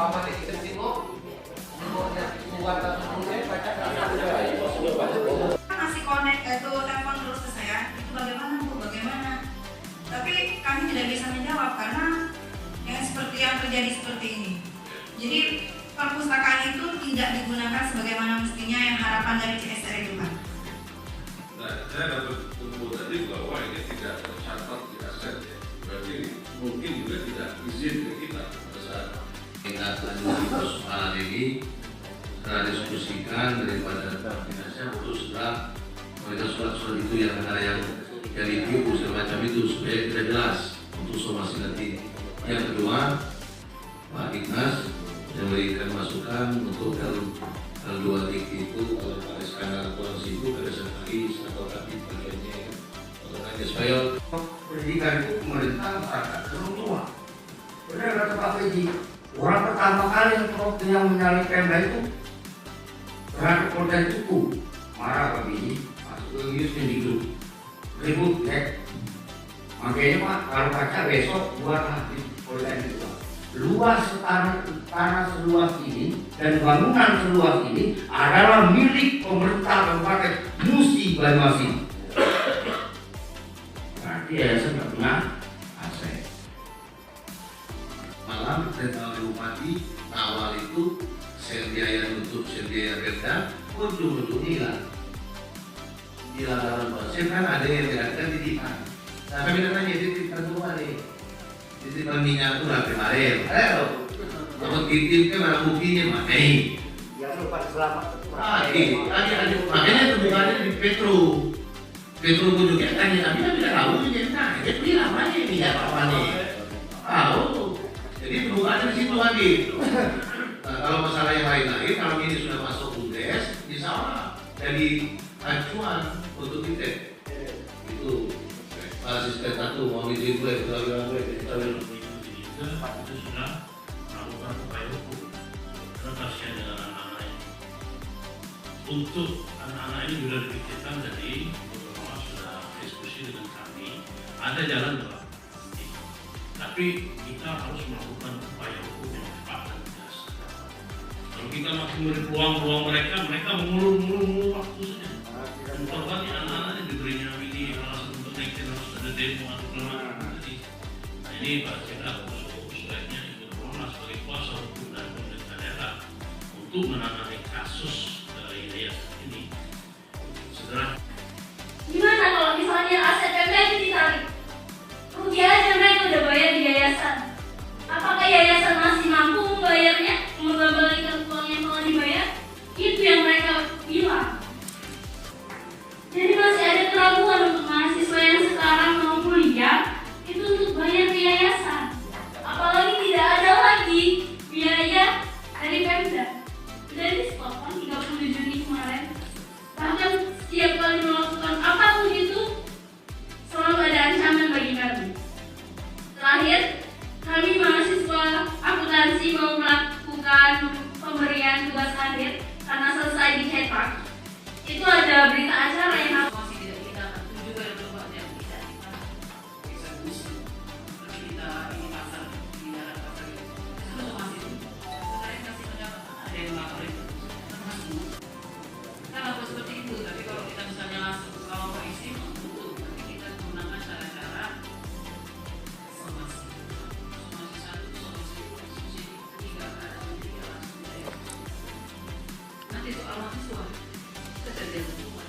sama kita tengok buat saya baca masih connect itu telepon terus ke saya, itu bagaimana Bu, bagaimana? Tapi kami tidak bisa menjawab karena yang seperti yang terjadi seperti ini. Jadi perpustakaan itu tidak digunakan sebagaimana mestinya yang harapan dari CSR itu Pak. Nah, saya dapat info tadi bahwa ini tidak tercatat di aset, berarti mungkin juga tidak izin ke kita pada saat tingkat lanjut persoalan ini setelah diskusikan daripada dinasnya untuk setelah mereka surat-surat itu yang ada yang ditipu semacam itu supaya tidak jelas untuk somasi nanti. Yang kedua, Pak Ignas memberikan masukan untuk kalau dua titik itu kalau pada skandal korupsi itu pada sekali atau kaki bagiannya makanya supaya pendidikan itu pemerintah masyarakat orang tua. Benar kata Pak Feji, orang pertama kali yang menyalip Pemda itu berada Polda Cukup marah Pak Feji masuk ke Yusuf itu ribut ya. Makanya Pak kalau baca besok buat di Polda itu luas tanah seluas ini dan bangunan seluas ini adalah milik pemerintah Kabupaten Musi Banyuasin. Berarti yayasan tidak punya aset. Malam perintah Bupati awal itu sel biaya untuk sel biaya Pemda ujung-ujung hilang. Di laporan pasien kan ada yang tidak titipan. Nah kami nanya titipan itu balik. Titipan minyak itu berapa kemarin? Ayo, kalau titip kan mana buktinya mana? Ya lupa selamat. Makanya temukannya di Petro pun juga tanya, tapi tidak tahu dia tanya, dia bilang mana ini ya Pak Wani? Tahu, jadi temukannya di situ lagi. Nah, kalau masalah yang lain-lain, kalau ini sudah masuk UDS, insya Allah jadi acuan untuk kita. Itu asisten satu mau izin gue, kita bilang gue, kita bilang itu sudah melakukan upaya hukum karena kasihan dengan anak-anak ini. Untuk anak-anak ini sudah dipikirkan dari beberapa sudah diskusi dengan kami, ada jalan Pak. Tapi kita harus melakukan upaya hukum yang tepat dan tegas. Kalau kita masih memberi peluang mereka mengulur waktu saja. Korban anak-anak yang diberinya ini alasan untuk naikin harus ada demo atau kelemahan. Nah ini Pak Jenderal sebaiknya Ibu Nurul sebagai kuasa hukum dan pemerintah daerah untuk menangani kasus yayasan ini segera. Gimana kalau misalnya aset Pemda itu ditarik? Rugi aja mereka udah bayar di yayasan. Apakah yayasan masih mampu membayarnya, mengembalikan uang yang telah dibayar? Itu yang mereka bilang. Jadi masih ada keraguan untuk mahasiswa yang sekarang mau kuliah itu untuk bayar ke yayasan. Apalagi tidak ada lagi biaya dari Pemda. Sudah di stop kan 30 Juni kemarin. Bahkan setiap kali melakukan apapun itu selalu ada ancaman bagi kami. Terakhir, kami mahasiswa akuntansi mau melakukan pemberian tugas akhir karena selesai dicetak. Itu ada berita acara yang Masih tidak kita juga ada berubah yang tidak kita eksekusi. Kita ini pasar di dalam pasar itu. Itu masih saya kasih pendapat ada yang melakukan itu. Kita lakukan seperti itu, tapi kalau kita misalnya langsung kalau mau isi betul, tapi kita menggunakan cara-cara somasi satu, somasi ketiga, nanti soal mahasiswa kejadian semua.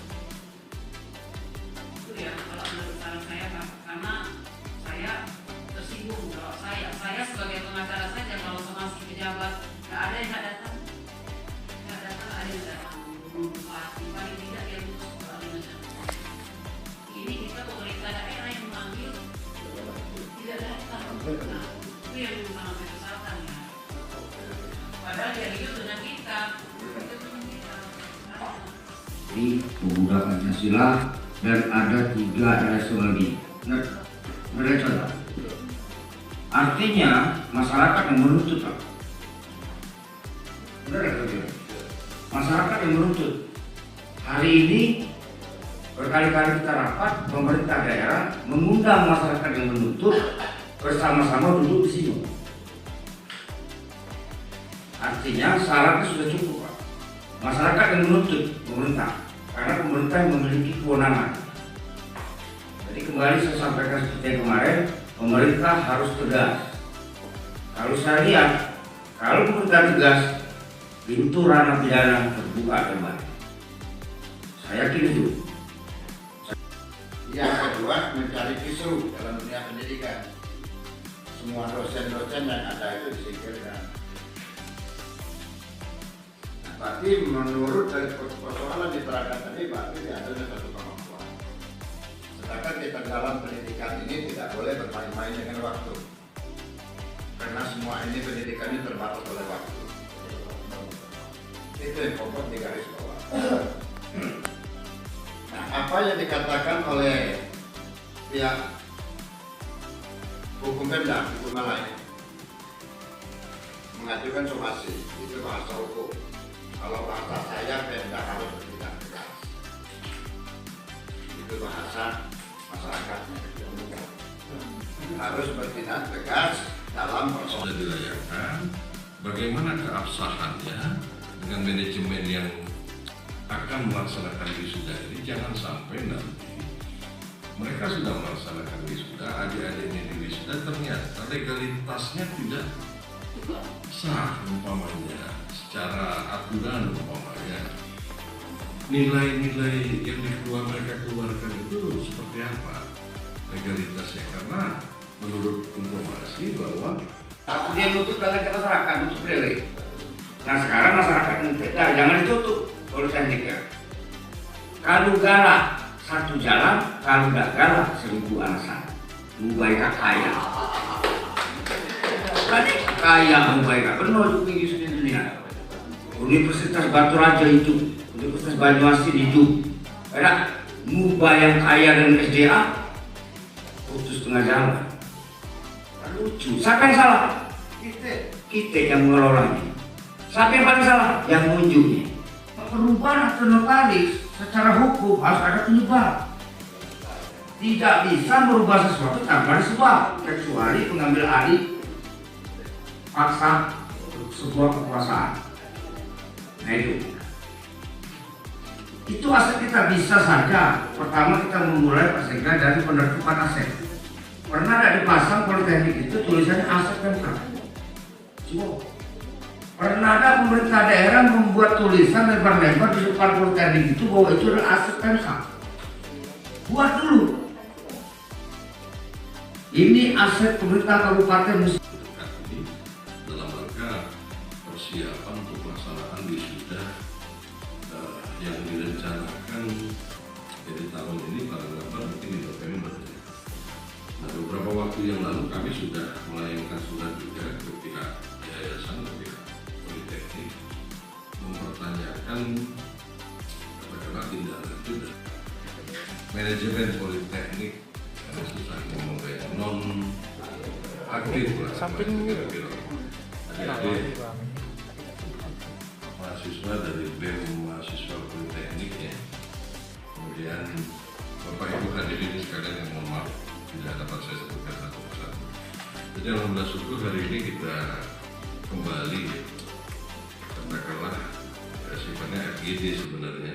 Itu ya kalau menurut saran saya Pak, karena saya tersinggung kalau saya sebagai pengacara saja kalau somasi pejabat nggak ada yang nggak datang ada yang datang bupati paling tidak yang butuh kepala dinas. Ini kita pemerintah daerah yang memanggil tidak datang. Nah, itu yang sangat menyesatkan ya. Padahal dia hidup dengan kita. Ini pemuda Pancasila dan ada 3 LSM lagi. Mereka artinya masyarakat yang menuntut Pak. Masyarakat yang menuntut. Hari ini berkali-kali kita rapat, pemerintah daerah mengundang masyarakat yang menuntut bersama-sama duduk di sini. Artinya syaratnya sudah cukup, Pak. Masyarakat yang menuntut pemerintah, karena pemerintah yang memiliki kewenangan. Jadi kembali saya sampaikan seperti yang kemarin, pemerintah harus tegas. Kalau saya lihat, kalau pemerintah tegas, pintu ranah pidana terbuka kembali. Saya yakin itu. Yang kedua, mencari kisruh dalam dunia pendidikan. Semua dosen-dosen yang ada itu disingkirkan. Nah, berarti menurut dari persoalan diterangkan tadi, berarti adanya satu kemampuan. Sedangkan kita dalam pendidikan ini tidak boleh bermain-main dengan waktu. Karena semua ini pendidikan ini terbatas oleh waktu. Itu yang pokok di garis bawah. Nah, apa yang dikatakan oleh pihak hukum Pemda, hukum Malaya, mengajukan somasi, itu bahasa hukum. Kalau bahasa saya, Pemda harus bertindak tegas. Itu bahasa masyarakatnya. Harus bertindak tegas dalam persoalan. Sudah dilayangkan bagaimana keabsahannya dengan manajemen yang akan melaksanakan wisuda ini. Jangan sampai nanti mereka sudah melaksanakan wisuda, adik-adiknya di wisuda ternyata legalitasnya tidak sah umpamanya, secara aturan umpamanya. Nilai-nilai yang mereka keluarkan itu seperti apa legalitasnya, karena menurut informasi bahwa Dia nutup dengan masyarakat, nutup relay. Nah sekarang masyarakat minta, jangan ditutup politekniknya. Kalau galak satu jalan, kalau nggak galak 1000 alasan. Mubaika kaya. Tadi kaya Mubaika, penuh di seluruh dunia. Universitas Batu Raja itu, Universitas Banyuasin itu. Karena Mubaika kaya dan SDA putus tengah jalan. Lucu. Siapa yang salah? Kita yang mengelolanya. Siapa yang paling salah? Yang menunjuknya. Perubahan atau notaris secara hukum harus ada penyebab. Tidak bisa merubah sesuatu tanpa ada sebab, kecuali pengambil alih paksa sebuah kekuasaan. Nah itu aset kita bisa saja. Pertama kita memulai pastikan dari penertiban aset. Pernah ada dipasang politeknik itu tulisannya aset Pemda. Pernah ada pemerintah daerah membuat tulisan lebar-lebar di depan politeknik itu bahwa itu adalah aset Pemda. Buat dulu. Ini aset pemerintah kabupaten Musi. dalam rangka persiapan untuk pelaksanaan wisuda yang direncanakan jadi tahun ini pada mungkin di November. Nah, beberapa waktu yang lalu kami sudah melayangkan surat juga ke pihak yayasan, ke pihak politeknik, mempertanyakan katakanlah tindak lanjut manajemen politeknik, susah ngomong kayak non aktif lah. Adik-adik mahasiswa dari BEM mahasiswa politeknik ya. Kemudian Bapak Ibu hadirin sekalian yang mohon maaf tidak dapat saya sebutkan satu persatu. Jadi alhamdulillah syukur hari ini kita kembali katakanlah sifatnya FGD sebenarnya.